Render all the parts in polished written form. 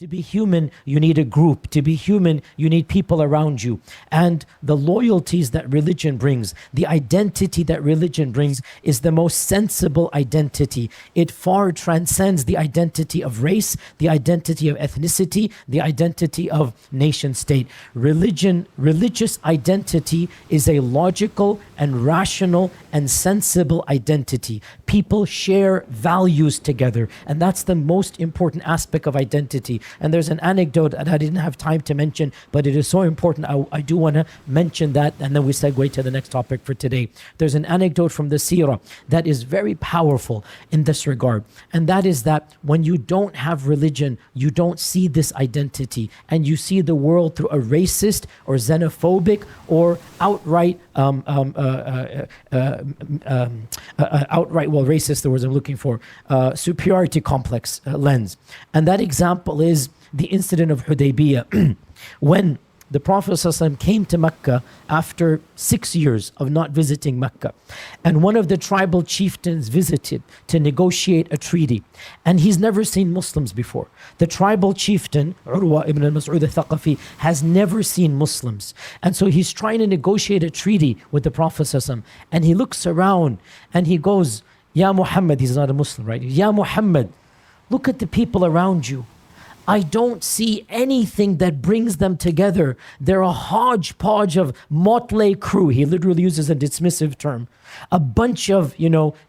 To be human, you need a group. To be human, you need people around you. And the loyalties that religion brings, the identity that religion brings is the most sensible identity. It far transcends the identity of race, the identity of ethnicity, the identity of nation state. Religious identity is a logical and rational and sensible identity. People share values together, and that's the most important aspect of identity. And there's an anecdote that I didn't have time to mention, but it is so important. I do want to mention that, and then we segue to the next topic for today. There's an anecdote from the seerah that is very powerful in this regard. And that is that when you don't have religion, you don't see this identity, and you see the world through a racist or xenophobic or outright racist, the words I'm looking for, superiority complex lens. And that example is the incident of Hudaybiyah, when the Prophet ﷺ came to Mecca after 6 years of not visiting Mecca. And one of the tribal chieftains visited to negotiate a treaty. And he's never seen Muslims before. The tribal chieftain, Urwa ibn al-Mas'ud al-Thaqafi, has never seen Muslims. And so he's trying to negotiate a treaty with the Prophet ﷺ. And he looks around and he goes, Ya Muhammad, he's not a Muslim, right? Ya Muhammad, look at the people around you. I don't see anything that brings them together. They're a hodgepodge of motley crew. He literally uses a dismissive term. A bunch of,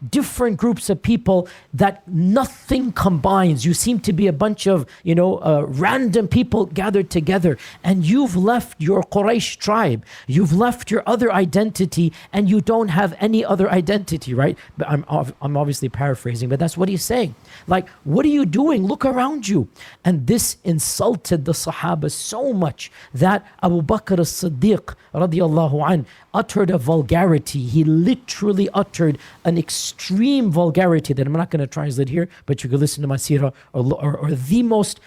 different groups of people that nothing combines. You seem to be a bunch of, random people gathered together. And you've left your Quraysh tribe. You've left your other identity, and you don't have any other identity, right? But I'm obviously paraphrasing, but that's what he's saying. Like, what are you doing? Look around you. And this insulted the Sahaba so much that Abu Bakr as-Siddiq radiallahu anh uttered a vulgarity. He literally uttered an extreme vulgarity that I'm not going to translate here, but you can listen to my seerah, or the most,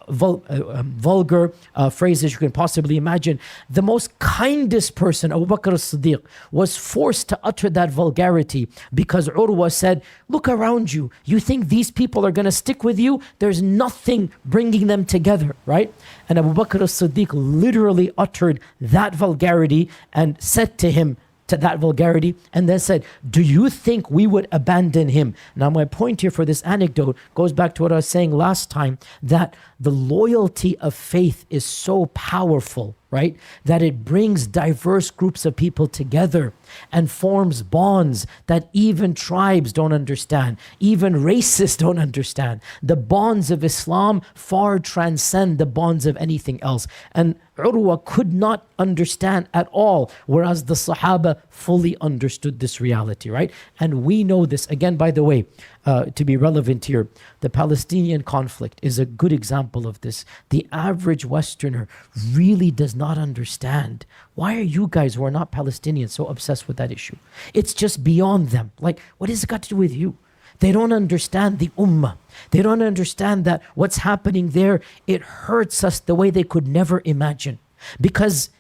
vulgar phrases you can possibly imagine. The most kindest person, Abu Bakr as-Siddiq, was forced to utter that vulgarity because Urwa said, look around you. You think these people are going to stick with you? There's nothing bringing them together, right? And Abu Bakr as-Siddiq literally uttered that vulgarity and said to him, to that vulgarity, and then said, do you think we would abandon him? Now my point here for this anecdote goes back to what I was saying last time, that the loyalty of faith is so powerful, right? That it brings diverse groups of people together and forms bonds that even tribes don't understand, even races don't understand. The bonds of Islam far transcend the bonds of anything else. And Urwa could not understand at all, whereas the Sahaba fully understood this reality, right? And we know this. Again, by the way, to be relevant here, the Palestinian conflict is a good example of this. The average Westerner really does not understand. Why are you guys who are not Palestinians so obsessed with that issue? It's just beyond them. Like, what has it got to do with you? They don't understand the ummah. They don't understand that what's happening there, it hurts us the way they could never imagine. Because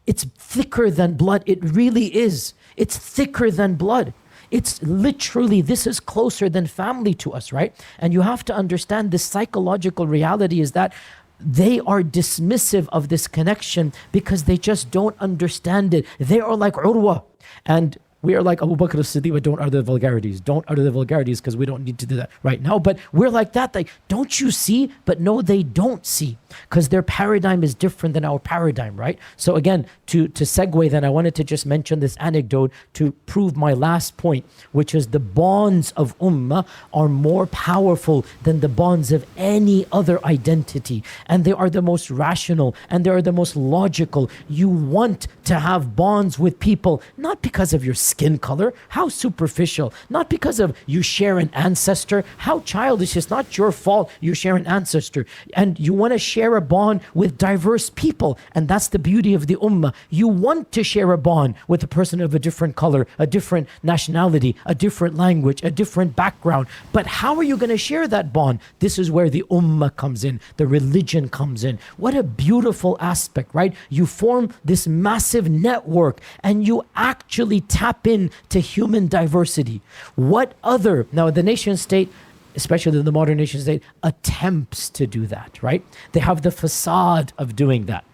it's thicker than blood. It really is. It's thicker than blood. It's literally, this is closer than family to us, right? And you have to understand this psychological reality is that they are dismissive of this connection because they just don't understand it. They are like Urwa. And we are like Abu Bakr as-Siddiq, but don't utter the vulgarities. Don't utter the vulgarities because we don't need to do that right now. But we're like that. Like, don't you see? But no, they don't see because their paradigm is different than our paradigm, right? So again, to segue then, I wanted to just mention this anecdote to prove my last point, which is the bonds of ummah are more powerful than the bonds of any other identity. And they are the most rational and they are the most logical. You want to have bonds with people, not because of your skin color, how superficial, not because of you share an ancestor, how childish. It's not your fault you share an ancestor. And you want to share a bond with diverse people, and that's the beauty of the ummah. You want to share a bond with a person of a different color, a different nationality, a different language, a different background. But how are you going to share that bond? This is where the ummah comes in, the religion comes in. What a beautiful aspect, right? You form this massive network and you actually tap into human diversity. What other, now the nation state especially the modern nation state, attempts to do that, right? They have the facade of doing that,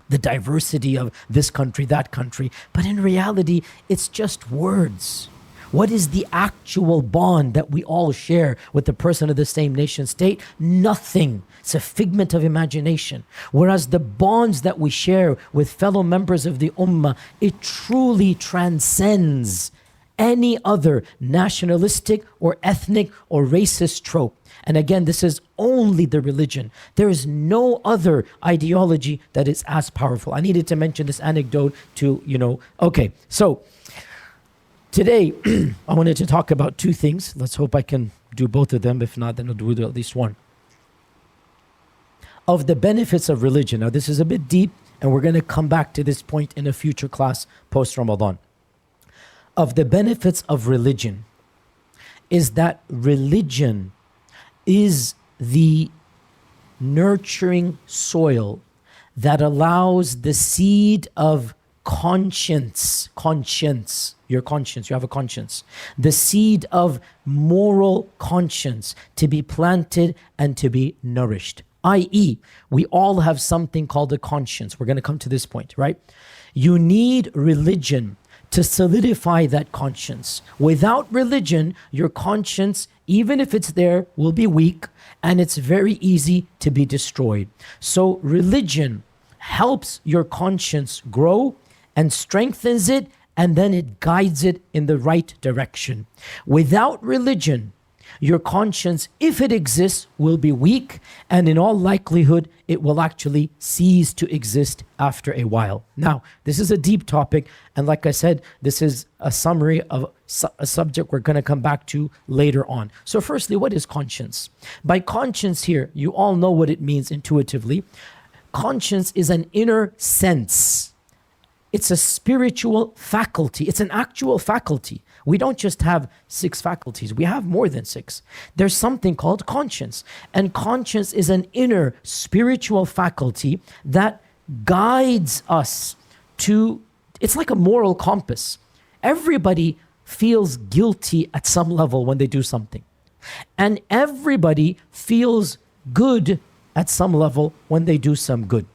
the diversity of this country, that country. But in reality, it's just words. What is the actual bond that we all share with the person of the same nation state? Nothing. It's a figment of imagination. Whereas the bonds that we share with fellow members of the ummah, it truly transcends any other nationalistic or ethnic or racist trope. And again, this is only the religion. There is no other ideology that is as powerful. I needed to mention this anecdote to, okay, so today, I wanted to talk about two things. Let's hope I can do both of them. If not, then I'll do at least one. Of the benefits of religion. Now, this is a bit deep, and we're going to come back to this point in a future class post-Ramadan. Of the benefits of religion is that religion is the nurturing soil that allows the seed of conscience, your conscience, you have a conscience, the seed of moral conscience to be planted and to be nourished. I.e., we all have something called a conscience. We're going to come to this point, right? You need religion to solidify that conscience. Without religion, your conscience, even if it's there, will be weak, and it's very easy to be destroyed. So religion helps your conscience grow and strengthens it, and then it guides it in the right direction. Without religion, your conscience, if it exists, will be weak, and in all likelihood, it will actually cease to exist after a while. Now, this is a deep topic, and like I said, this is a summary of a subject we're going to come back to later on. So firstly, what is conscience? By conscience here, you all know what it means intuitively. Conscience is an inner sense. It's a spiritual faculty. It's an actual faculty. We don't just have 6 faculties. We have more than 6. There's something called conscience. And conscience is an inner spiritual faculty that guides us to, it's like a moral compass. Everybody feels guilty at some level when they do something. And everybody feels good at some level when they do some good.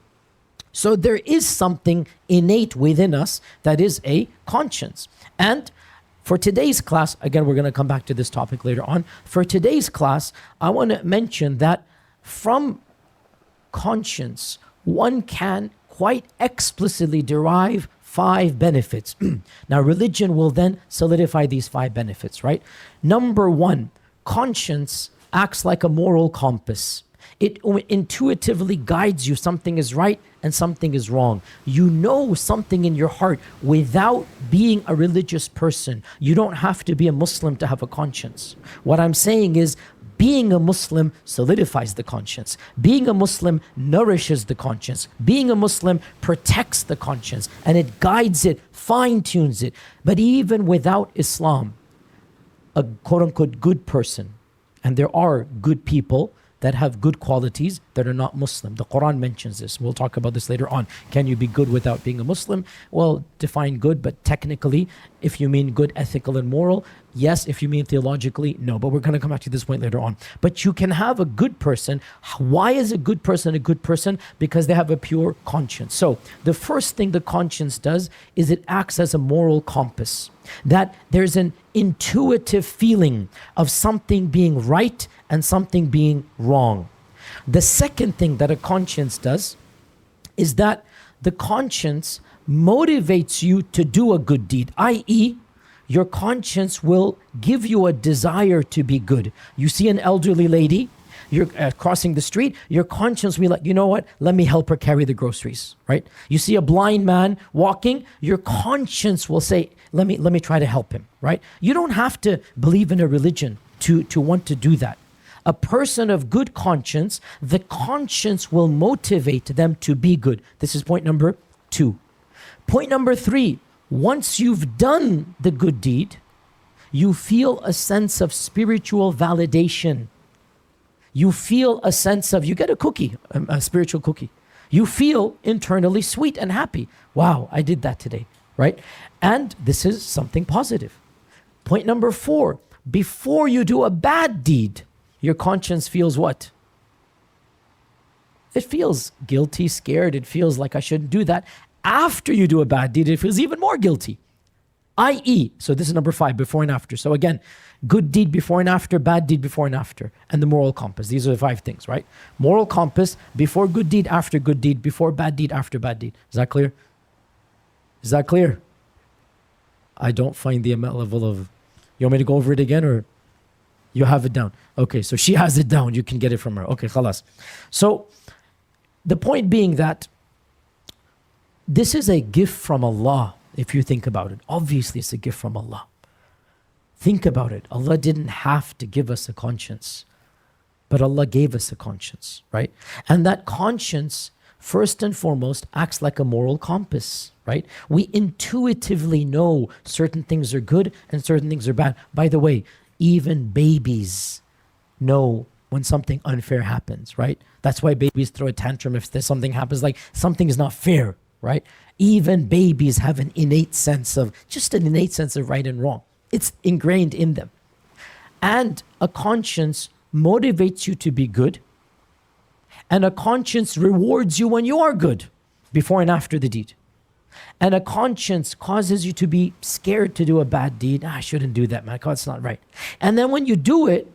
So there is something innate within us that is a conscience. And for today's class, again, we're going to come back to this topic later on. For today's class, I want to mention that from conscience, one can quite explicitly derive 5 benefits. Now, religion will then solidify these 5 benefits, right? Number 1, conscience acts like a moral compass. It intuitively guides you. Something is right and something is wrong. You know something in your heart without being a religious person. You don't have to be a Muslim to have a conscience. What I'm saying is, being a Muslim solidifies the conscience. Being a Muslim nourishes the conscience. Being a Muslim protects the conscience, and it guides it, fine-tunes it. But even without Islam, a quote-unquote good person, and there are good people that have good qualities that are not Muslim. The Quran mentions this. We'll talk about this later on. Can you be good without being a Muslim? Well, define good, but technically, if you mean good, ethical, and moral, yes. If you mean theologically, no. But we're going to come back to this point later on. But you can have a good person. Why is a good person a good person? Because they have a pure conscience. So the first thing the conscience does is it acts as a moral compass. That there's an intuitive feeling of something being right and something being wrong. The second thing that a conscience does is that the conscience motivates you to do a good deed, i.e., your conscience will give you a desire to be good. You see an elderly lady, you're crossing the street, your conscience will be like, you know what, let me help her carry the groceries, right? You see a blind man walking, your conscience will say, let me try to help him, right? You don't have to believe in a religion to want to do that. A person of good conscience, the conscience will motivate them to be good. This is point number 2. Point number 3, once you've done the good deed, you feel a sense of spiritual validation. You feel a sense of, you get a cookie, a spiritual cookie. You feel internally sweet and happy. Wow, I did that today, right? And this is something positive. Point number 4, before you do a bad deed, your conscience feels what? It feels guilty, scared. It feels like I shouldn't do that. After you do a bad deed, it feels even more guilty. I.e., so this is number 5, before and after. So again, good deed before and after, bad deed before and after, and the moral compass. These are the 5 things, right? Moral compass, before good deed, after good deed, before bad deed, after bad deed. Is that clear? Is that clear? I don't find the level of... You want me to go over it again, or you have it down? Okay, so she has it down. You can get it from her. Okay, khalas. So the point being that this is a gift from Allah, if you think about it. Obviously, it's a gift from Allah. Think about it. Allah didn't have to give us a conscience, but Allah gave us a conscience, right? And that conscience, first and foremost, acts like a moral compass, right? We intuitively know certain things are good and certain things are bad. By the way, even babies know when something unfair happens, right? That's why babies throw a tantrum if there's something happens, like something is not fair, right? Even babies have an innate sense of, just an innate sense of right and wrong. It's ingrained in them. And a conscience motivates you to be good, and a conscience rewards you when you are good, before and after the deed. And a conscience causes you to be scared to do a bad deed. I shouldn't do that, man. God, it's not right. And then when you do it,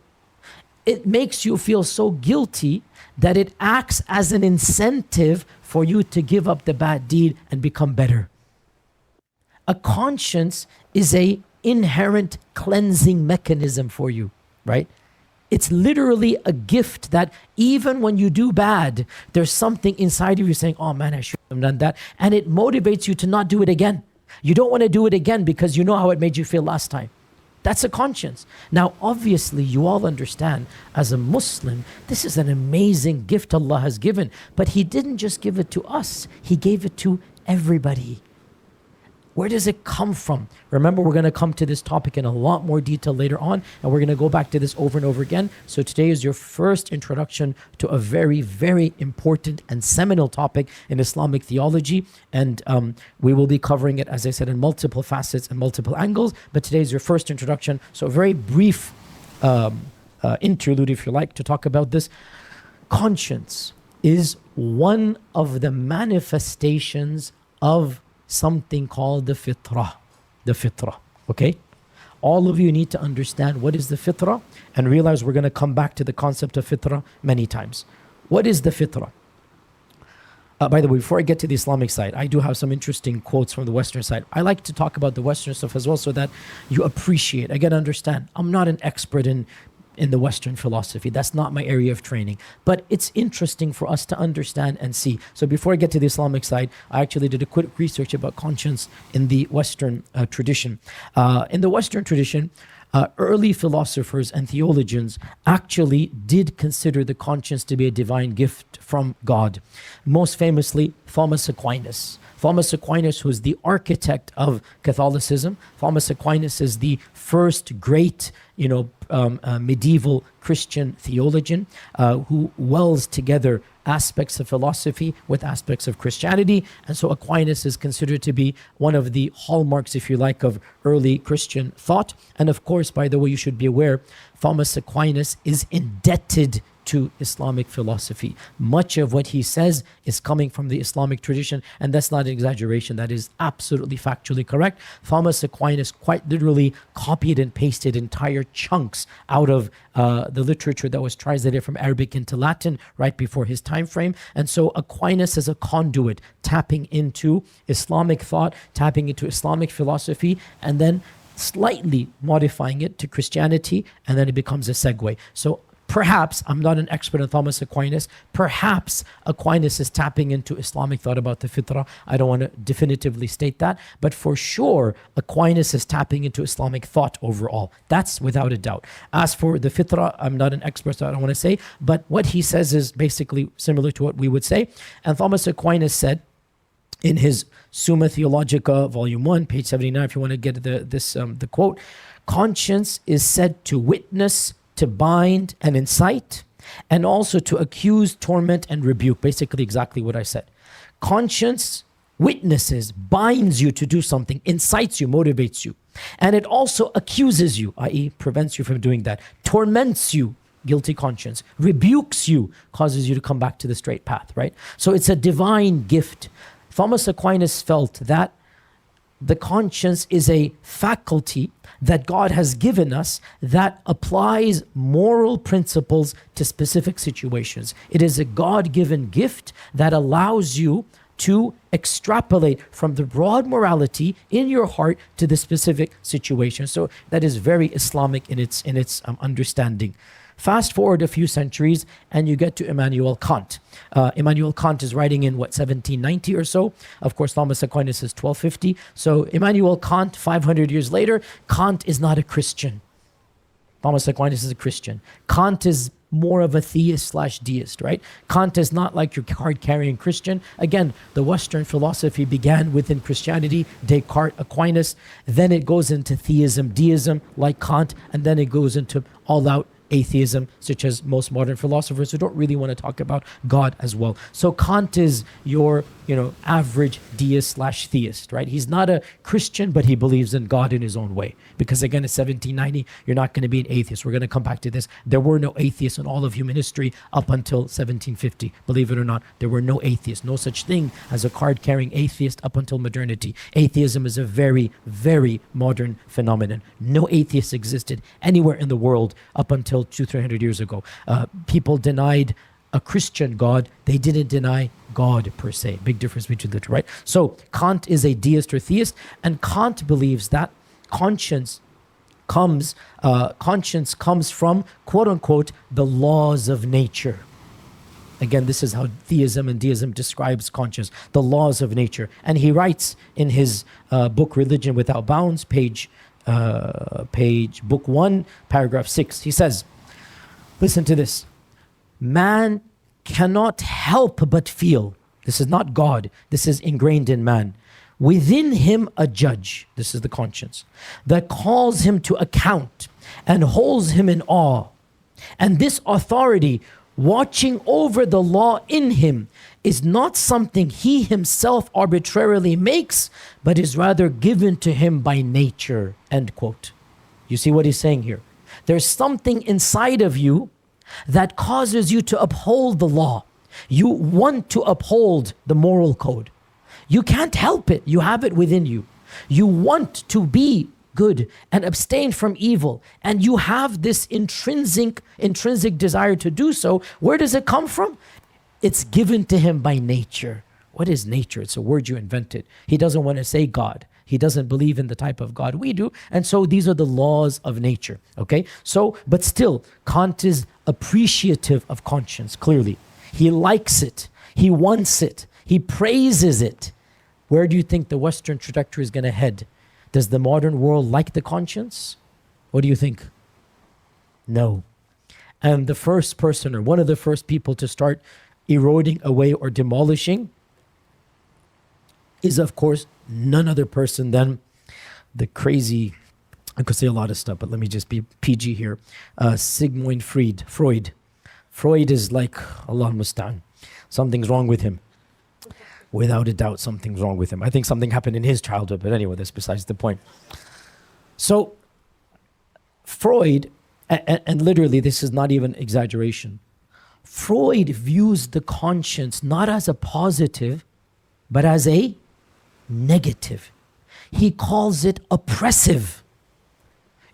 it makes you feel so guilty that it acts as an incentive for you to give up the bad deed and become better. A conscience is a inherent cleansing mechanism for you, right? It's literally a gift that even when you do bad, there's something inside of you saying, oh man, I should have done that. And it motivates you to not do it again. You don't want to do it again because you know how it made you feel last time. That's a conscience. Now, obviously, you all understand, as a Muslim, this is an amazing gift Allah has given. But He didn't just give it to us. He gave it to everybody. Where does it come from? Remember, we're going to come to this topic in a lot more detail later on, and we're going to go back to this over and over again. So today is your first introduction to a very, very important and seminal topic in Islamic theology. And we will be covering it, as I said, in multiple facets and multiple angles. But today is your first introduction. So a very brief interlude, if you like, to talk about this. Conscience is one of the manifestations of something called the fitrah. The fitrah, okay? All of you need to understand what is the fitrah and realize we're going to come back to the concept of fitrah many times. What is the fitrah? By the way, before I get to the Islamic side, I do have some interesting quotes from the Western side. I like to talk about the Western stuff as well so that you appreciate. Again, understand, I'm not an expert in the Western philosophy. That's not my area of training. But it's interesting for us to understand and see. So before I get to the Islamic side, I actually did a quick research about conscience in the Western tradition. In the Western tradition, early philosophers and theologians actually did consider the conscience to be a divine gift from God. Most famously, Thomas Aquinas. Thomas Aquinas, who's the architect of Catholicism. Thomas Aquinas is the first great, medieval Christian theologian who wells together aspects of philosophy with aspects of Christianity. And so Aquinas is considered to be one of the hallmarks, if you like, of early Christian thought. And of course, by the way, you should be aware, Thomas Aquinas is indebted to Islamic philosophy. Much of what he says is coming from the Islamic tradition, and that's not an exaggeration. That is absolutely factually correct. Thomas Aquinas quite literally copied and pasted entire chunks out of the literature that was translated from Arabic into Latin right before his time frame. And so Aquinas is a conduit, tapping into Islamic thought, tapping into Islamic philosophy, and then slightly modifying it to Christianity, and then it becomes a segue. So perhaps, I'm not an expert on Thomas Aquinas, perhaps Aquinas is tapping into Islamic thought about the fitrah. I don't want to definitively state that, but for sure, Aquinas is tapping into Islamic thought overall. That's without a doubt. As for the fitrah, I'm not an expert, so I don't want to say, but what he says is basically similar to what we would say. And Thomas Aquinas said, in his Summa Theologica, Volume 1, page 79, if you want to get the quote, conscience is said to witness, to bind and incite, and also to accuse, torment, and rebuke. Basically exactly what I said. Conscience witnesses, binds you to do something, incites you, motivates you. And it also accuses you, i.e. prevents you from doing that, torments you, guilty conscience, rebukes you, causes you to come back to the straight path, right? So it's a divine gift. Thomas Aquinas felt that the conscience is a faculty that God has given us that applies moral principles to specific situations. It is a God-given gift that allows you to extrapolate from the broad morality in your heart to the specific situation. So that is very Islamic in its understanding. Fast forward a few centuries and you get to Immanuel Kant. Immanuel Kant is writing in 1790 or so. Of course, Thomas Aquinas is 1250. So Immanuel Kant, 500 years later, Kant is not a Christian. Thomas Aquinas is a Christian. Kant is more of a theist/deist, right? Kant is not like your card-carrying Christian. Again, the Western philosophy began within Christianity, Descartes, Aquinas. Then it goes into theism, deism, like Kant, and then it goes into all-out atheism, such as most modern philosophers who don't really want to talk about God as well. So Kant is your, average deist/theist, right? He's not a Christian, but he believes in God in his own way. Because again, in 1790, you're not going to be an atheist. We're going to come back to this. There were no atheists in all of human history up until 1750. Believe it or not, there were no atheists. No such thing as a card-carrying atheist up until modernity. Atheism is a very, very modern phenomenon. No atheists existed anywhere in the world up until 200-300 years ago. People denied a Christian God. They didn't deny God per se. Big difference between the two, right? So Kant is a deist or theist, and Kant believes that conscience comes from, quote unquote, the laws of nature. Again, this is how theism and deism describes conscience, the laws of nature. And he writes in his book, Religion Without Bounds, book 1, paragraph 6, he says, listen to this. Man cannot help but feel, this is not God, this is ingrained in man, within him a judge, this is the conscience, that calls him to account and holds him in awe. And this authority watching over the law in him is not something he himself arbitrarily makes, but is rather given to him by nature, end quote. You see what he's saying here? There's something inside of you that causes you to uphold the law. You want to uphold the moral code. You can't help it. You have it within you. You want to be good and abstain from evil. And you have this intrinsic desire to do so. Where does it come from? It's given to him by nature. What is nature? It's a word you invented. He doesn't want to say God. He doesn't believe in the type of God we do. And so these are the laws of nature. Okay? So, but still, Kant is appreciative of conscience, clearly. He likes it. He wants it. He praises it. Where do you think the Western trajectory is going to head? Does the modern world like the conscience? What do you think? No. And the first person, or one of the first people to start eroding away or demolishing is, of course, none other person than the crazy, I could say a lot of stuff, but let me just be PG here, Sigmund Freud. Freud is like, Allah Mustaan, something's wrong with him. Without a doubt, something's wrong with him. I think something happened in his childhood, but anyway, that's besides the point. So, Freud, and literally this is not even exaggeration, Freud views the conscience not as a positive, but as a negative. He calls it oppressive.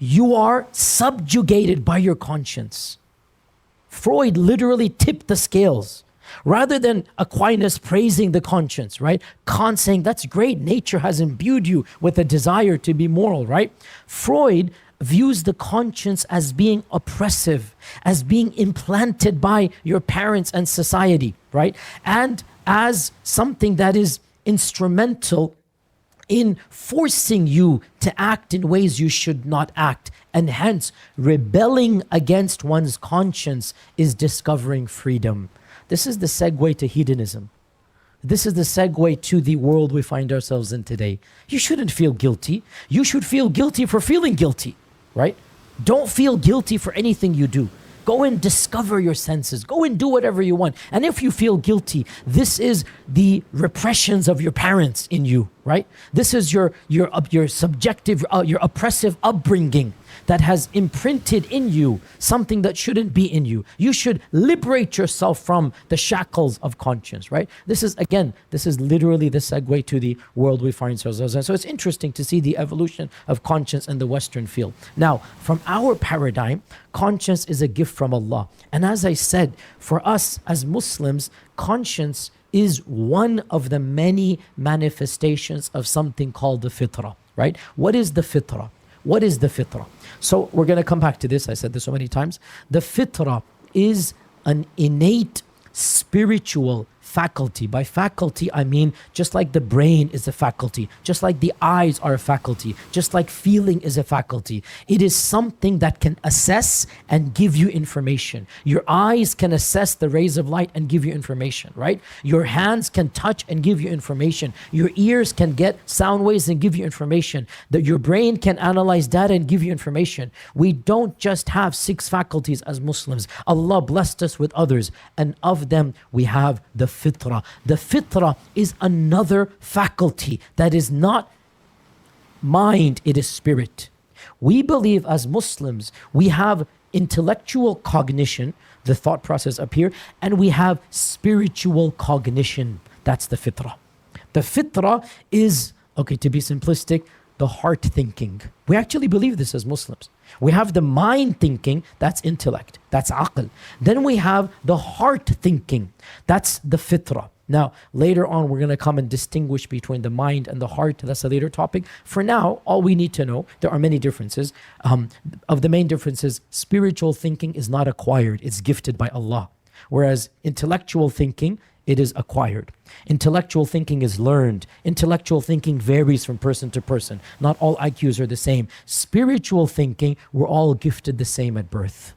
You are subjugated by your conscience. Freud literally tipped the scales. Rather than Aquinas praising the conscience, right? Kant saying, that's great, nature has imbued you with a desire to be moral, right? Freud views the conscience as being oppressive, as being implanted by your parents and society, right? And as something that is instrumental in forcing you to act in ways you should not act. And hence, rebelling against one's conscience is discovering freedom. This is the segue to hedonism. This is the segue to the world we find ourselves in today. You shouldn't feel guilty. You should feel guilty for feeling guilty, right? Don't feel guilty for anything you do. Go and discover your senses. Go and do whatever you want. And if you feel guilty, this is the repressions of your parents in you. right? This is your subjective, your oppressive upbringing that has imprinted in you something that shouldn't be in you. You should liberate yourself from the shackles of conscience, right? This is literally the segue to the world we find ourselves in. So it's interesting to see the evolution of conscience in the Western field. Now, from our paradigm, conscience is a gift from Allah. And as I said, for us as Muslims, conscience is one of the many manifestations of something called the fitrah, right? What is the fitrah? What is the fitrah? So we're going to come back to this. I said this so many times. The fitrah is an innate spiritual faculty. By faculty, I mean just like the brain is a faculty, just like the eyes are a faculty, just like feeling is a faculty. It is something that can assess and give you information. Your eyes can assess the rays of light and give you information, right? Your hands can touch and give you information. Your ears can get sound waves and give you information. That your brain can analyze data and give you information. We don't just have 6 faculties as Muslims. Allah blessed us with others, and of them we have the fitrah. The fitrah is another faculty that is not mind, it is spirit. We believe as Muslims, we have intellectual cognition, the thought process up here, and we have spiritual cognition. That's the fitrah. The fitrah is, okay, to be simplistic, the heart thinking. We actually believe this as Muslims. We have the mind thinking, that's intellect, that's aql. Then we have the heart thinking, that's the fitrah. Now, later on, we're going to come and distinguish between the mind and the heart. That's a later topic. For now, all we need to know, there are many differences. Of the main differences, spiritual thinking is not acquired, it's gifted by Allah. Whereas intellectual thinking, it is acquired. Intellectual thinking is learned. Intellectual thinking varies from person to person. Not all IQs are the same. Spiritual thinking, we're all gifted the same at birth.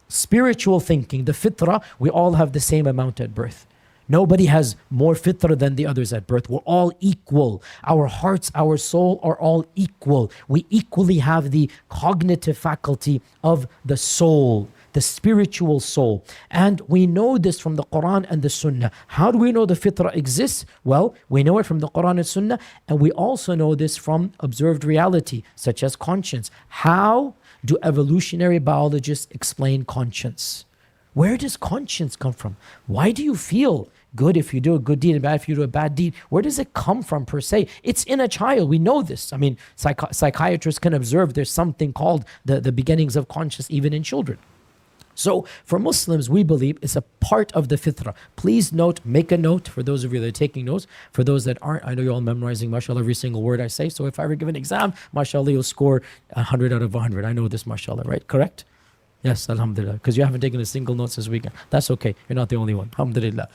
Spiritual thinking, the fitrah, we all have the same amount at birth. Nobody has more fitrah than the others at birth. We're all equal. Our hearts, our soul are all equal. We equally have the cognitive faculty of the soul, the spiritual soul. And we know this from the Quran and the Sunnah. How do we know the fitrah exists? Well, we know it from the Quran and Sunnah, and we also know this from observed reality, such as conscience. How do evolutionary biologists explain conscience? Where does conscience come from? Why do you feel good if you do a good deed and bad if you do a bad deed? Where does it come from per se? It's in a child. We know this. I mean, psychiatrists can observe there's something called the beginnings of conscience even in children. So for Muslims, we believe it's a part of the fitrah. Please note, make a note for those of you that are taking notes. For those that aren't, I know you're all memorizing, mashallah, every single word I say. So if I ever give an exam, mashallah, you'll score 100 out of 100. I know this, mashallah, right? Correct? Yes, alhamdulillah. Because you haven't taken a single note this weekend. That's okay. You're not the only one. Alhamdulillah.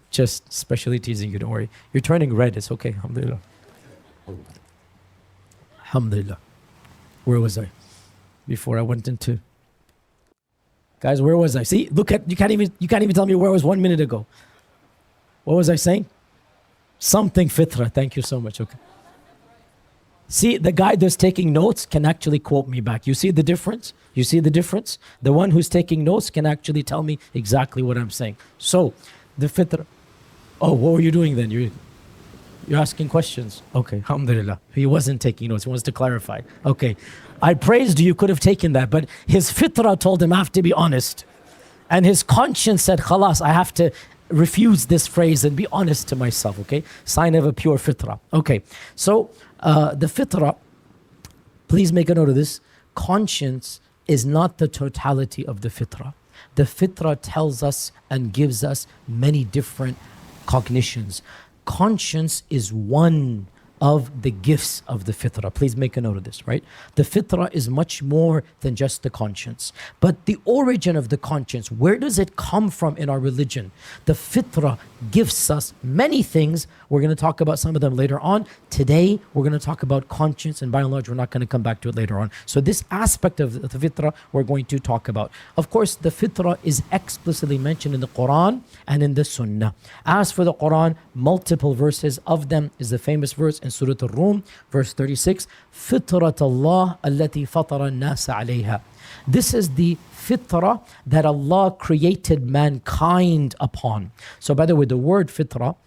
Just specially teasing you, don't worry. You're turning red. It's okay. Alhamdulillah. Alhamdulillah. Where was I? Before I went into... Guys, where was I? See, look at, you can't even tell me where I was 1 minute ago. What was I saying? Something fitrah. Thank you so much. Okay. See, the guy that's taking notes can actually quote me back. You see the difference? You see the difference? The one who's taking notes can actually tell me exactly what I'm saying. So, the fitrah. Oh, what were you doing then? You're asking questions. Okay, alhamdulillah. He wasn't taking notes. He wants to clarify. Okay. I praised you could have taken that, but his fitrah told him I have to be honest. And his conscience said, khalas, I have to refuse this phrase and be honest to myself, okay? Sign of a pure fitrah. Okay, so the fitrah, please make a note of this. Conscience is not the totality of the fitrah. The fitrah tells us and gives us many different cognitions. Conscience is one of the gifts of the fitrah. Please make a note of this, right? The fitrah is much more than just the conscience. But the origin of the conscience, where does it come from in our religion? The fitrah gives us many things. We're going to talk about some of them later on. Today, we're going to talk about conscience, and by and large, we're not going to come back to it later on. So this aspect of the fitrah, we're going to talk about. Of course, the fitrah is explicitly mentioned in the Quran and in the Sunnah. As for the Quran, multiple verses of them is the famous verse in Surah Al-Rum, verse 36, فِطْرَةَ اللَّهِ الَّتِي فَطَرَ النَّاسَ عَلَيْهَا. This is the fitrah that Allah created mankind upon. So by the way, the word fitrah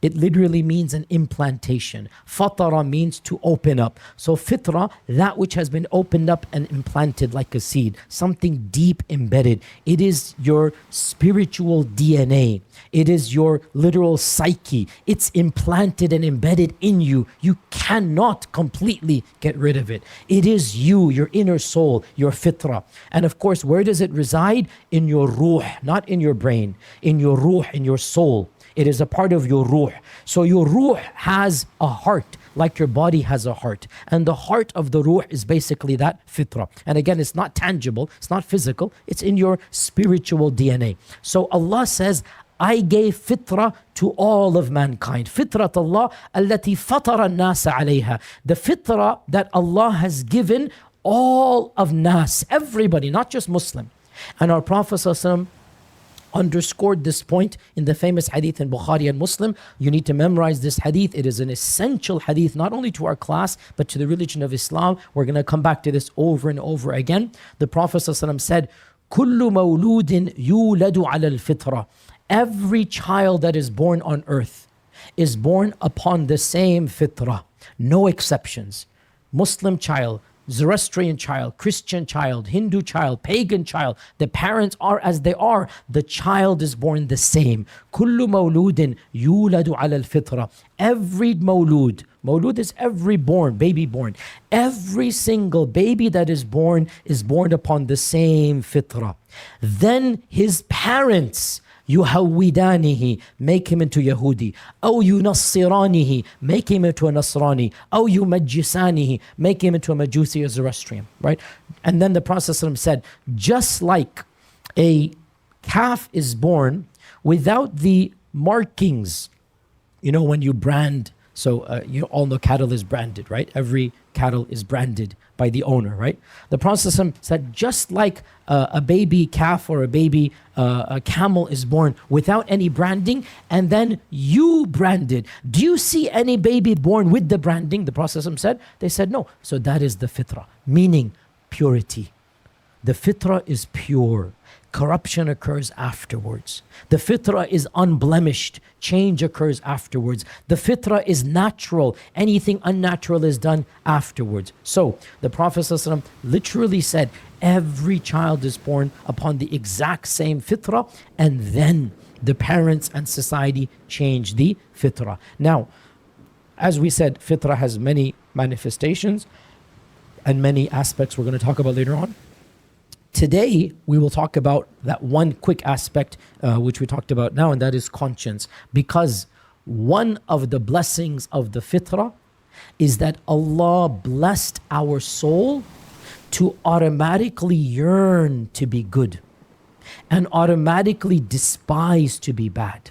It literally means an implantation. Fatara means to open up. So fitrah, that which has been opened up and implanted like a seed, something deep embedded. It is your spiritual DNA. It is your literal psyche. It's implanted and embedded in you. You cannot completely get rid of it. It is you, your inner soul, your fitrah. And of course, where does it reside? In your ruh, not in your brain. In your ruh, in your soul. It is a part of your ruh. So your ruh has a heart, like your body has a heart. And the heart of the ruh is basically that fitrah. And again, it's not tangible, it's not physical, it's in your spiritual DNA. So Allah says, I gave fitrah to all of mankind. Fitrat Allah, allati fatara nasa alayha. The fitrah that Allah has given all of nas, everybody, not just Muslim. And our Prophet ﷺ underscored this point in the famous hadith in Bukhari and Muslim. You need to memorize this hadith. It is an essential hadith, not only to our class, but to the religion of Islam. We're going to come back to this over and over again. The Prophet ﷺ said, كُلُّ مَوْلُودٍ يُولَدُ عَلَى الْفِطْرَةِ. Every child that is born on earth is born upon the same fitrah. No exceptions. Muslim child, Zoroastrian child, Christian child, Hindu child, pagan child. The parents are as they are. The child is born the same. كُلُّ مَوْلُودٍ يُولَدُ عَلَى الْفِطْرَةِ. Every mawlud. Mawlud is every born, baby born. Every single baby that is born upon the same fitrah. Then his parents, يُهَوِّدَانِهِ, make him into Yahudi. أو يُنَصِّرَانِهِ, make him into a Nasrani. أو يُمَجِّسَانِهِ, make him into a Majusi or Zoroastrian, right? And then the Prophet ﷺ said, just like a calf is born without the markings, you know, when you brand, so you all know cattle is branded, right? Every cattle is branded by the owner, right? The Prophet ﷺ said, just like a baby calf or a baby a camel is born without any branding, and then you branded. Do you see any baby born with the branding? The Prophet ﷺ said, they said no. So that is the fitrah, meaning purity. The fitrah is pure. Corruption occurs afterwards. The fitrah is unblemished. Change occurs afterwards. The fitrah is natural. Anything unnatural is done afterwards. So the Prophet ﷺ literally said, every child is born upon the exact same fitrah, and then the parents and society change the fitrah. Now, as we said, fitrah has many manifestations and many aspects we're going to talk about later on. Today, we will talk about that one quick aspect which we talked about now, and that is conscience. Because one of the blessings of the fitrah is that Allah blessed our soul to automatically yearn to be good and automatically despise to be bad.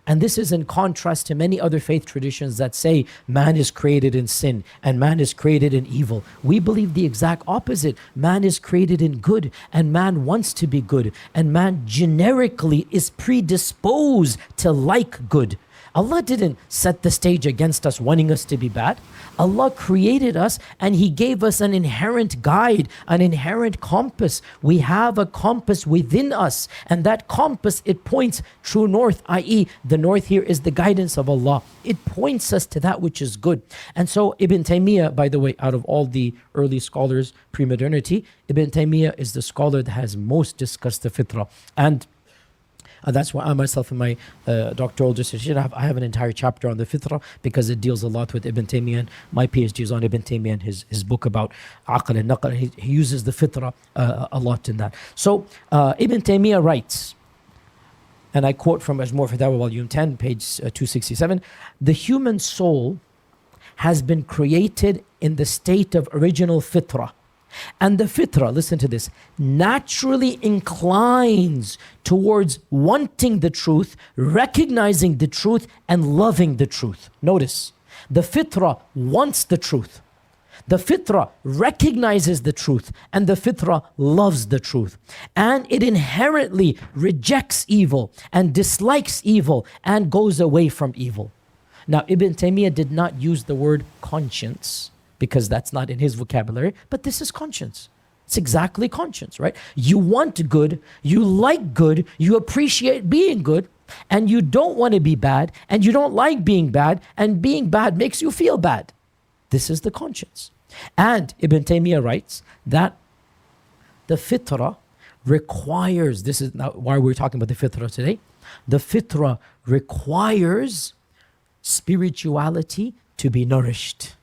And this is in contrast to many other faith traditions that say man is created in sin and man is created in evil. We believe the exact opposite. Man is created in good and man wants to be good, and man generically is predisposed to like good. Allah didn't set the stage against us wanting us to be bad. Allah created us and He gave us an inherent guide, an inherent compass. We have a compass within us, and that compass, it points true north, i.e. the north here is the guidance of Allah. It points us to that which is good. And so Ibn Taymiyyah, by the way, out of all the early scholars pre-modernity, Ibn Taymiyyah is the scholar that has most discussed the fitrah. And that's why I myself in my doctoral dissertation, I have an entire chapter on the fitrah, because it deals a lot with Ibn Taymiyyah. And my PhD is on Ibn Taymiyyah and his book about aql and naql. He uses the fitrah a lot in that. So Ibn Taymiyyah writes, and I quote from Majmu' Fatawa Volume 10, page 267, the human soul has been created in the state of original fitrah. And the fitrah, listen to this, naturally inclines towards wanting the truth, recognizing the truth, and loving the truth. Notice, the fitrah wants the truth. The fitrah recognizes the truth, and the fitrah loves the truth. And it inherently rejects evil and dislikes evil and goes away from evil. Now, Ibn Taymiyyah did not use the word conscience, because that's not in his vocabulary, but this is conscience. It's exactly conscience, right? You want good, you like good, you appreciate being good, And you don't want to be bad, and you don't like being bad, and being bad makes you feel bad. This is the conscience. And Ibn Taymiyyah writes that the fitrah requires, this is now why we're talking about the fitrah today, the fitrah requires spirituality to be nourished.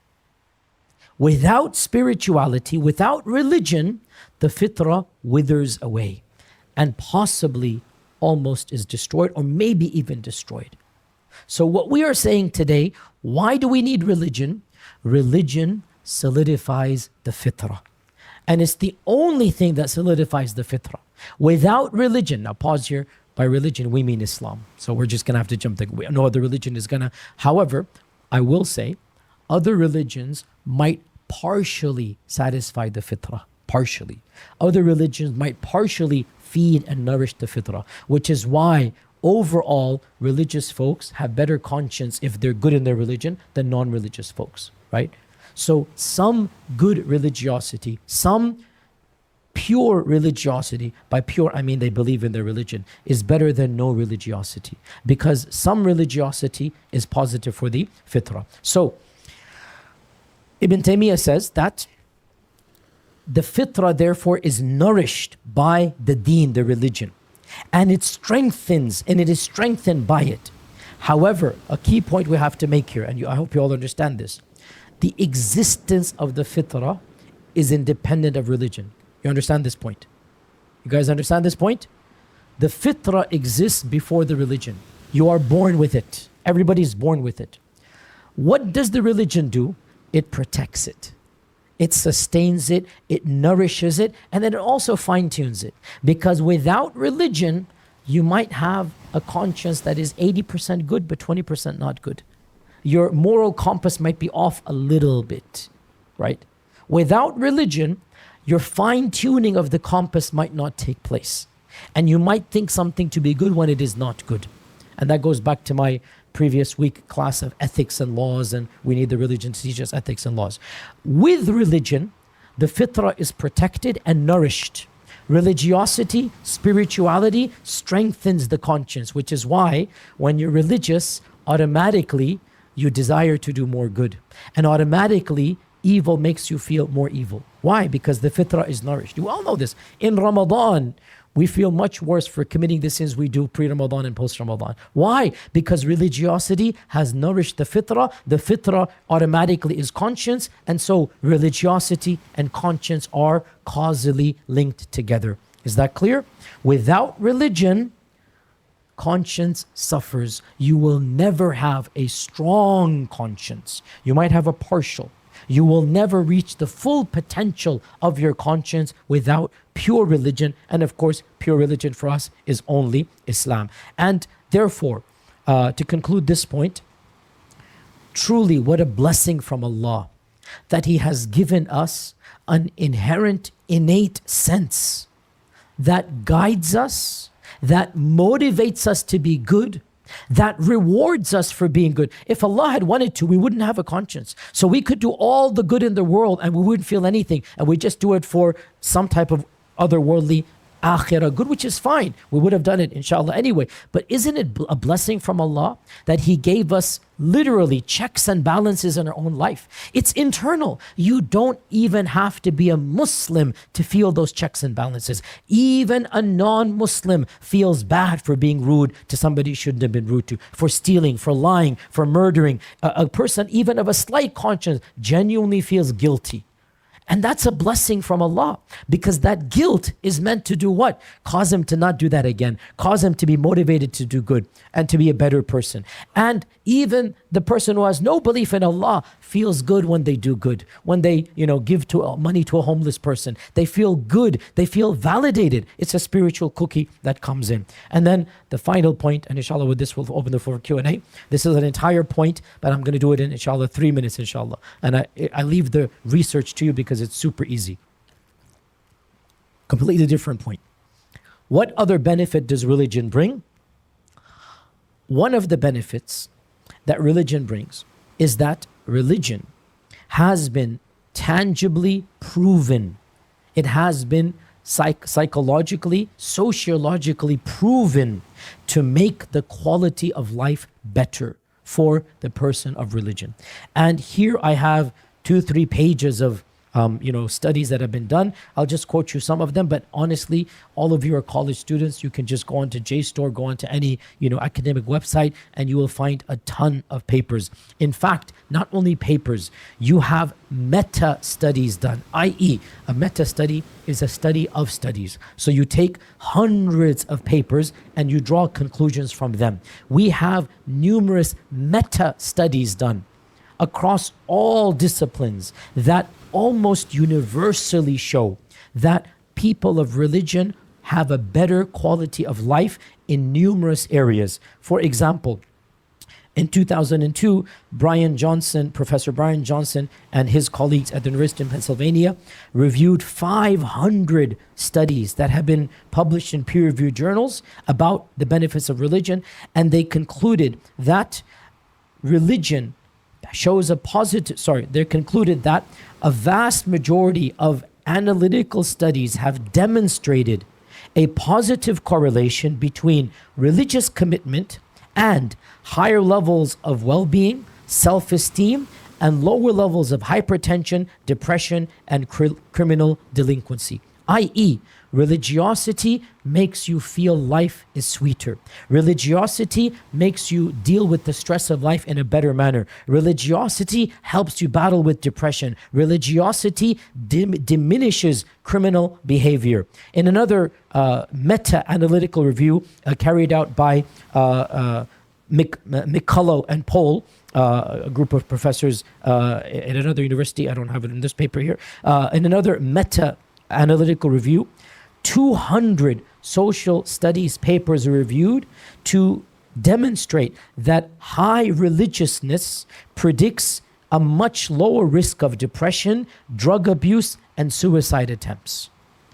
Without spirituality, without religion, the fitrah withers away and possibly almost is destroyed, or maybe even destroyed. So what we are saying today, why do we need religion? Religion solidifies the fitrah. And it's the only thing that solidifies the fitrah. Without religion, now pause here, by religion we mean Islam. So we're just gonna have to jump, no other religion is gonna, however, I will say, other religions might partially satisfy the fitrah, partially. Other religions might partially feed and nourish the fitrah, which is why overall religious folks have better conscience if they're good in their religion than non-religious folks, right? So some good religiosity, some pure religiosity, by pure I mean they believe in their religion, is better than no religiosity, because some religiosity is positive for the fitrah. So Ibn Taymiyyah says that the fitrah therefore is nourished by the deen, the religion, and it strengthens, and it is strengthened by it. However, a key point we have to make here, and I hope you all understand this, the existence of the fitrah is independent of religion. You understand this point? You guys understand this point? The fitrah exists before the religion. You are born with it. Everybody's born with it. What does the religion do? It protects it. It sustains it, it nourishes it, and then it also fine-tunes it. Because without religion, you might have a conscience that is 80% good, but 20% not good. Your moral compass might be off a little bit, right? Without religion, your fine-tuning of the compass might not take place. And you might think something to be good when it is not good. And that goes back to my previous week class of ethics and laws, and we need the religion to teach us ethics and laws. With religion, the fitrah is protected and nourished. Religiosity, spirituality strengthens the conscience, which is why when you're religious, automatically you desire to do more good. And automatically evil makes you feel more evil. Why? Because the fitrah is nourished. You all know this. In Ramadan, we feel much worse for committing the sins we do pre-Ramadan and post-Ramadan. Why? Because religiosity has nourished the fitrah. The fitrah automatically is conscience, and so religiosity and conscience are causally linked together. Is that clear? Without religion, conscience suffers. You will never have a strong conscience. You might have a partial. You will never reach the full potential of your conscience without pure religion. And of course, pure religion for us is only Islam. And therefore, to conclude this point, truly what a blessing from Allah that He has given us an inherent, innate sense that guides us, that motivates us to be good, that rewards us for being good. If Allah had wanted to, we wouldn't have a conscience. So we could do all the good in the world and we wouldn't feel anything, and we just do it for some type of otherworldly akhirah good, which is fine. We would have done it inshallah anyway. But isn't it a blessing from Allah that He gave us literally checks and balances in our own life? It's internal. You don't even have to be a Muslim to feel those checks and balances. Even a non-Muslim feels bad for being rude to somebody he shouldn't have been rude to, for stealing, for lying, for murdering. A person even of a slight conscience genuinely feels guilty. And that's a blessing from Allah, because that guilt is meant to do what? Cause him to not do that again. Cause him to be motivated to do good and to be a better person. And even the person who has no belief in Allah feels good when they do good. When they, give money to a homeless person, they feel good. They feel validated. It's a spiritual cookie that comes in. And then the final point, and inshallah with this we'll open the floor for Q&A. This is an entire point, but I'm going to do it in inshallah 3 minutes inshallah. And I leave the research to you because it's super easy. Completely different point. What other benefit does religion bring? One of the benefits that religion brings is that religion has been tangibly proven. It has been psychologically, sociologically proven to make the quality of life better for the person of religion. And here I have 2-3 pages of studies that have been done. I'll just quote you some of them, but honestly, all of you are college students. You can just go onto JSTOR, go onto any, academic website, and you will find a ton of papers. In fact, not only papers, you have meta studies done, i.e., a meta study is a study of studies. So you take hundreds of papers and you draw conclusions from them. We have numerous meta studies done across all disciplines that almost universally show that people of religion have a better quality of life in numerous areas. For example, in 2002, Professor Brian Johnson and his colleagues at the University of Pennsylvania reviewed 500 studies that have been published in peer-reviewed journals about the benefits of religion, and they concluded that religion shows they concluded that a vast majority of analytical studies have demonstrated a positive correlation between religious commitment and higher levels of well-being, self-esteem, and lower levels of hypertension, depression, and criminal delinquency. I.e., religiosity makes you feel life is sweeter. Religiosity makes you deal with the stress of life in a better manner. Religiosity helps you battle with depression. Religiosity diminishes criminal behavior. In another meta-analytical review carried out by McCullough and Pohl, a group of professors at another university, I don't have it in this paper here, in another meta-analytical review, 200 social studies papers are reviewed to demonstrate that high religiousness predicts a much lower risk of depression, drug abuse, and suicide attempts.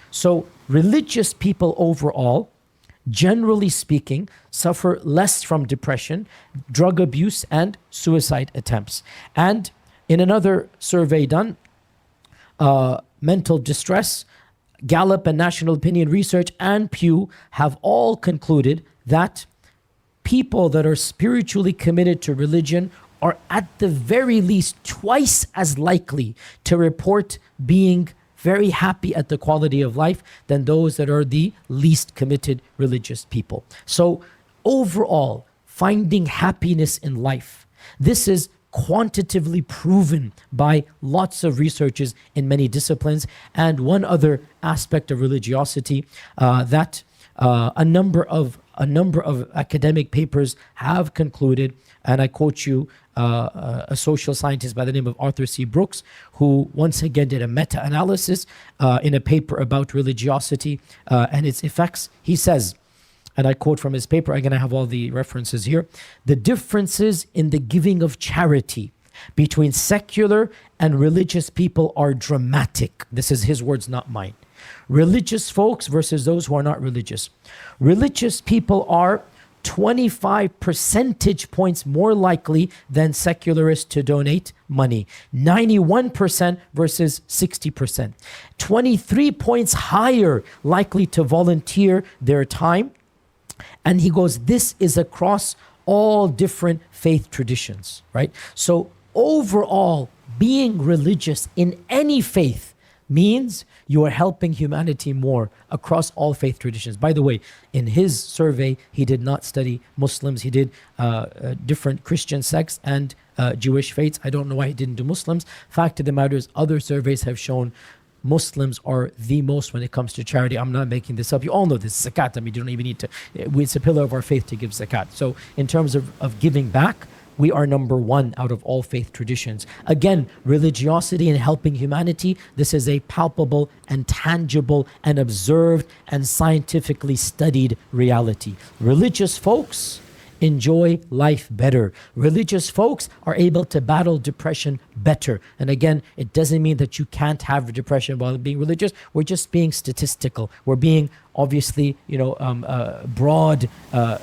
So religious people overall, generally speaking, suffer less from depression, drug abuse, and suicide attempts. And in another survey done, mental distress, Gallup and National Opinion Research and Pew have all concluded that people that are spiritually committed to religion are at the very least twice as likely to report being very happy at the quality of life than those that are the least committed religious people. So overall, finding happiness in life, this is quantitatively proven by lots of researches in many disciplines. And one other aspect of religiosity that a number of academic papers have concluded, and I quote you a social scientist by the name of Arthur C. Brooks, who once again did a meta-analysis in a paper about religiosity and its effects. He says, and I quote from his paper, I'm going to have all the references here, the differences in the giving of charity between secular and religious people are dramatic. This is his words, not mine. Religious folks versus those who are not religious. Religious people are 25 percentage points more likely than secularists to donate money. 91% versus 60%. 23 points higher likely to volunteer their time. And he goes, this is across all different faith traditions, right? So overall, being religious in any faith means you are helping humanity more across all faith traditions. By the way, in his survey, he did not study Muslims. He did different Christian sects and Jewish faiths. I don't know why he didn't do Muslims. Fact of the matter is, other surveys have shown Muslims are the most when it comes to charity. I'm not making this up. You all know this. Zakat, I mean, you don't even need to. It's a pillar of our faith to give zakat. So in terms of giving back, we are number one out of all faith traditions. Again, religiosity and helping humanity, this is a palpable and tangible and observed and scientifically studied reality. Religious folks enjoy life better. Religious folks are able to battle depression better. And again, it doesn't mean that you can't have depression while being religious. We're just being statistical. We're being obviously, broad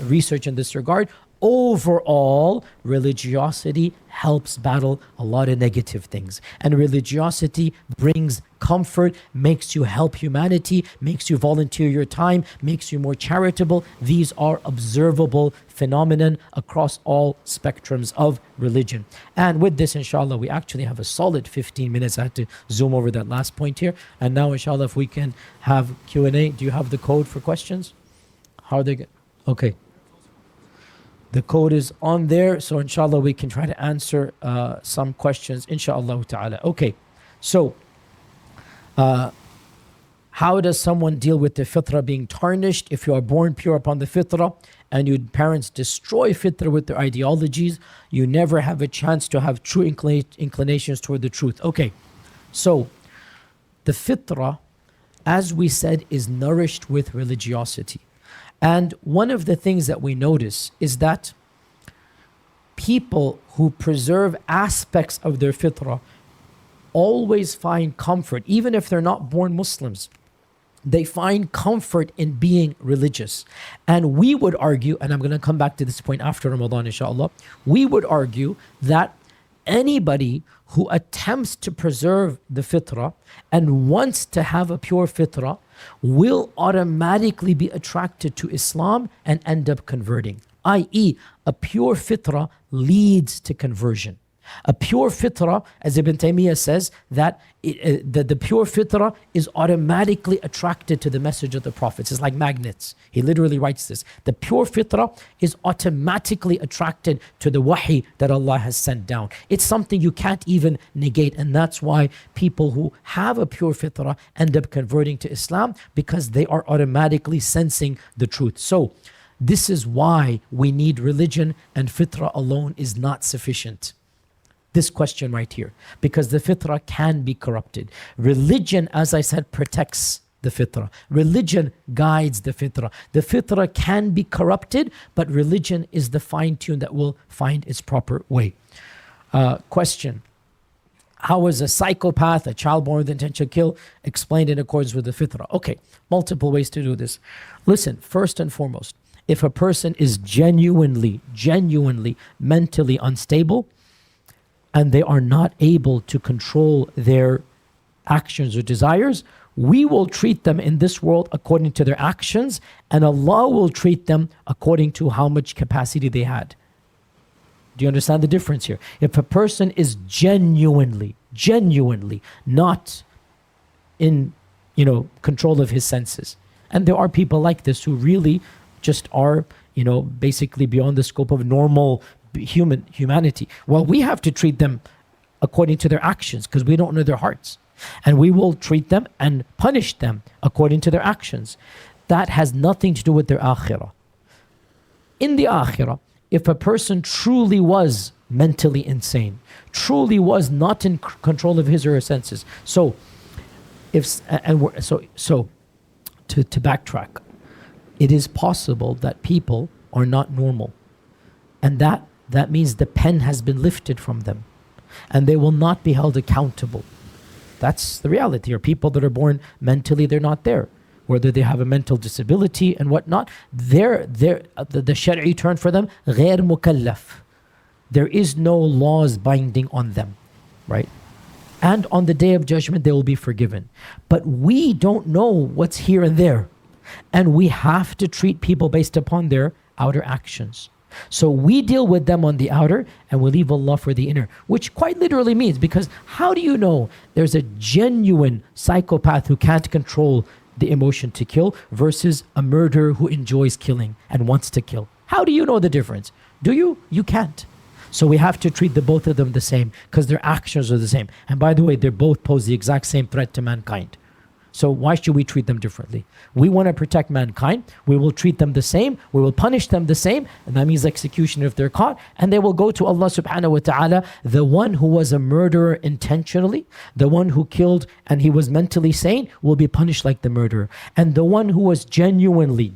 research in this regard. overall, religiosity helps battle a lot of negative things. And religiosity brings comfort, makes you help humanity, makes you volunteer your time, makes you more charitable. These are observable phenomenon across all spectrums of religion. And with this, inshallah, we actually have a solid 15 minutes. I had to zoom over that last point here. And now, inshallah, if we can have Q&A. Do you have the code for questions? How are they? Okay. The code is on there, so inshallah we can try to answer some questions, inshallah ta'ala. Okay, so how does someone deal with the fitrah being tarnished? If you are born pure upon the fitrah and your parents destroy fitrah with their ideologies, you never have a chance to have true inclinations toward the truth. Okay, so the fitrah, as we said, is nourished with religiosity. And one of the things that we notice is that people who preserve aspects of their fitrah always find comfort, even if they're not born Muslims. They find comfort in being religious. And we would argue, and I'm going to come back to this point after Ramadan, inshallah, we would argue that anybody who attempts to preserve the fitrah and wants to have a pure fitrah will automatically be attracted to Islam and end up converting. I.e., a pure fitrah leads to conversion. A pure fitrah, as Ibn Taymiyyah says, that the pure fitrah is automatically attracted to the message of the prophets. It's like magnets. He literally writes this. The pure fitrah is automatically attracted to the wahi that Allah has sent down. It's something you can't even negate. And that's why people who have a pure fitrah end up converting to Islam, because they are automatically sensing the truth. So this is why we need religion, and fitrah alone is not sufficient. This question right here, because the fitrah can be corrupted. Religion, as I said, protects the fitrah. Religion guides the fitrah. The fitrah can be corrupted, but religion is the fine-tune that will find its proper way. Question: how is a psychopath, a child born with intent to kill, explained in accordance with the fitrah? Okay, multiple ways to do this. Listen, first and foremost, if a person is genuinely mentally unstable, and they are not able to control their actions or desires, we will treat them in this world according to their actions, and Allah will treat them according to how much capacity they had. Do you understand the difference here? If a person is genuinely not in control of his senses, and there are people like this who really just are basically beyond the scope of normal humanity. Well, we have to treat them according to their actions, because we don't know their hearts. And we will treat them and punish them according to their actions. That has nothing to do with their akhirah. In the akhirah, if a person truly was mentally insane, truly was not in control of his or her senses. So to backtrack, it is possible that people are not normal. And that means the pen has been lifted from them, and they will not be held accountable. That's the reality. Or people that are born mentally, they're not there. Whether they have a mental disability and whatnot, the shari'i term for them, غير مكلف. There is no laws binding on them, right? And on the day of judgment, they will be forgiven. But we don't know what's here and there. And we have to treat people based upon their outer actions. So we deal with them on the outer, and we leave Allah for the inner, which quite literally means, because how do you know there's a genuine psychopath who can't control the emotion to kill versus a murderer who enjoys killing and wants to kill? How do you know the difference? Do you? You can't. So we have to treat the both of them the same, because their actions are the same. And by the way, they both pose the exact same threat to mankind. So why should we treat them differently? We want to protect mankind. We will treat them the same. We will punish them the same. And that means execution if they're caught. And they will go to Allah subhanahu wa ta'ala. The one who was a murderer intentionally, the one who killed and he was mentally sane, will be punished like the murderer. And the one who was genuinely,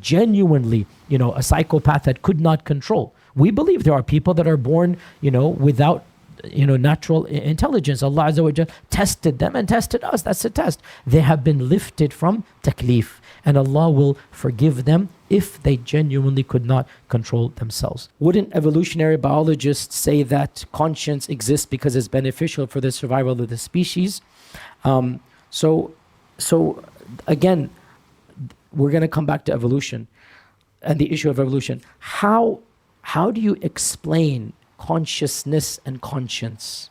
a psychopath that could not control. We believe there are people that are born, without natural intelligence. Allah Azza wa Jal tested them and tested us. That's a test. They have been lifted from taklif, and Allah will forgive them if they genuinely could not control themselves. Wouldn't evolutionary biologists say that conscience exists because it's beneficial for the survival of the species? So again, we're going to come back to evolution and the issue of evolution. How do you explain consciousness and conscience?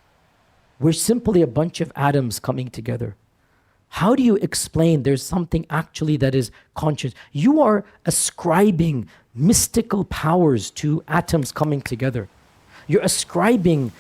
We're simply a bunch of atoms coming together. How do you explain there's something actually that is conscious? You are ascribing mystical powers to atoms coming together. You're ascribing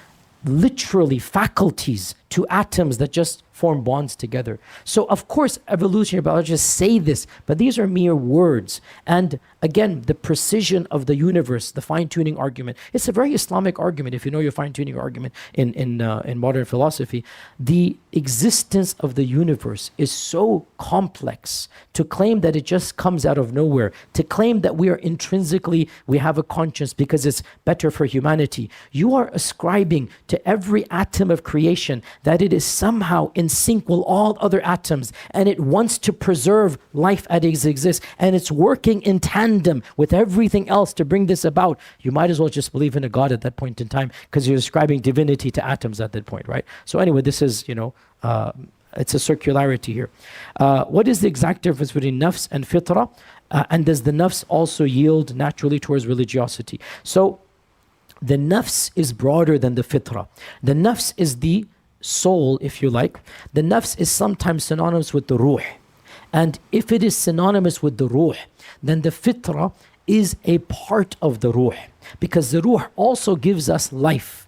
literally faculties to atoms that just form bonds together. So of course evolutionary biologists say this, but these are mere words. And again, the precision of the universe, the fine-tuning argument, it's a very Islamic argument. If you know your fine-tuning argument in modern philosophy, the existence of the universe is so complex. To claim that it just comes out of nowhere, to claim that we have a conscience because it's better for humanity, you are ascribing to every atom of creation that it is somehow in sync with all other atoms, and it wants to preserve life as it exists, and it's working in tandem with everything else to bring this about. You might as well just believe in a God at that point in time, because you're ascribing divinity to atoms at that point, right? So anyway, this is, it's a circularity here. What is the exact difference between nafs and fitrah? And does the nafs also yield naturally towards religiosity? So the nafs is broader than the fitrah. The nafs is the soul, if you like. The nafs is sometimes synonymous with the ruh. And if it is synonymous with the ruh, then the fitrah is a part of the ruh, because the ruh also gives us life.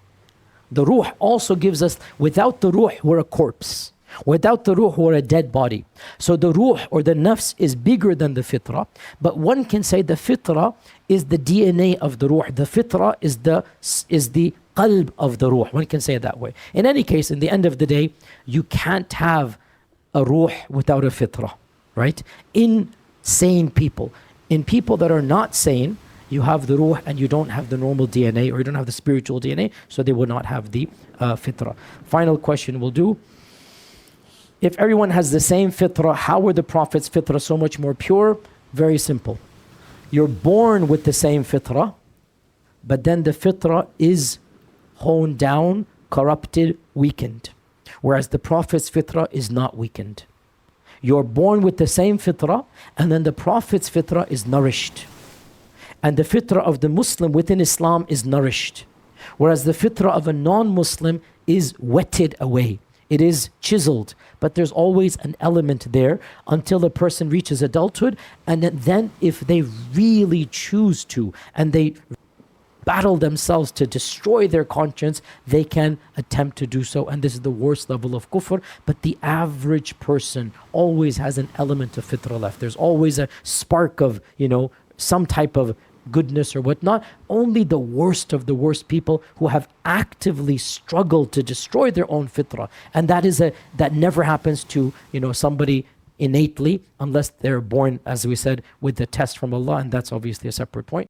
The ruh also gives us, without the ruh, we're a corpse. Without the ruh, we're a dead body. So the ruh or the nafs is bigger than the fitrah, but one can say the fitrah is the DNA of the ruh. The fitrah is the qalb of the ruh. One can say it that way. In any case, in the end of the day, you can't have a ruh without a fitrah, right? In sane people. In people that are not sane, you have the ruh and you don't have the normal DNA, or you don't have the spiritual DNA, so they will not have the fitrah. Final question we'll do. If everyone has the same fitrah, how were the Prophet's fitrah so much more pure? Very simple. You're born with the same fitrah, but then the fitrah is honed down, corrupted, weakened. Whereas the Prophet's fitrah is not weakened. You're born with the same fitrah, and then the Prophet's fitrah is nourished. And the fitrah of the Muslim within Islam is nourished. Whereas the fitrah of a non-Muslim is whetted away. It is chiseled, but there's always an element there until a person reaches adulthood. And then if they really choose to, and they battle themselves to destroy their conscience, they can attempt to do so. And this is the worst level of kufr. But the average person always has an element of fitrah left. There's always a spark of, some type of goodness or whatnot. Only the worst of the worst people who have actively struggled to destroy their own fitrah. And that never happens to, somebody innately, unless they're born, as we said, with the test from Allah. And that's obviously a separate point.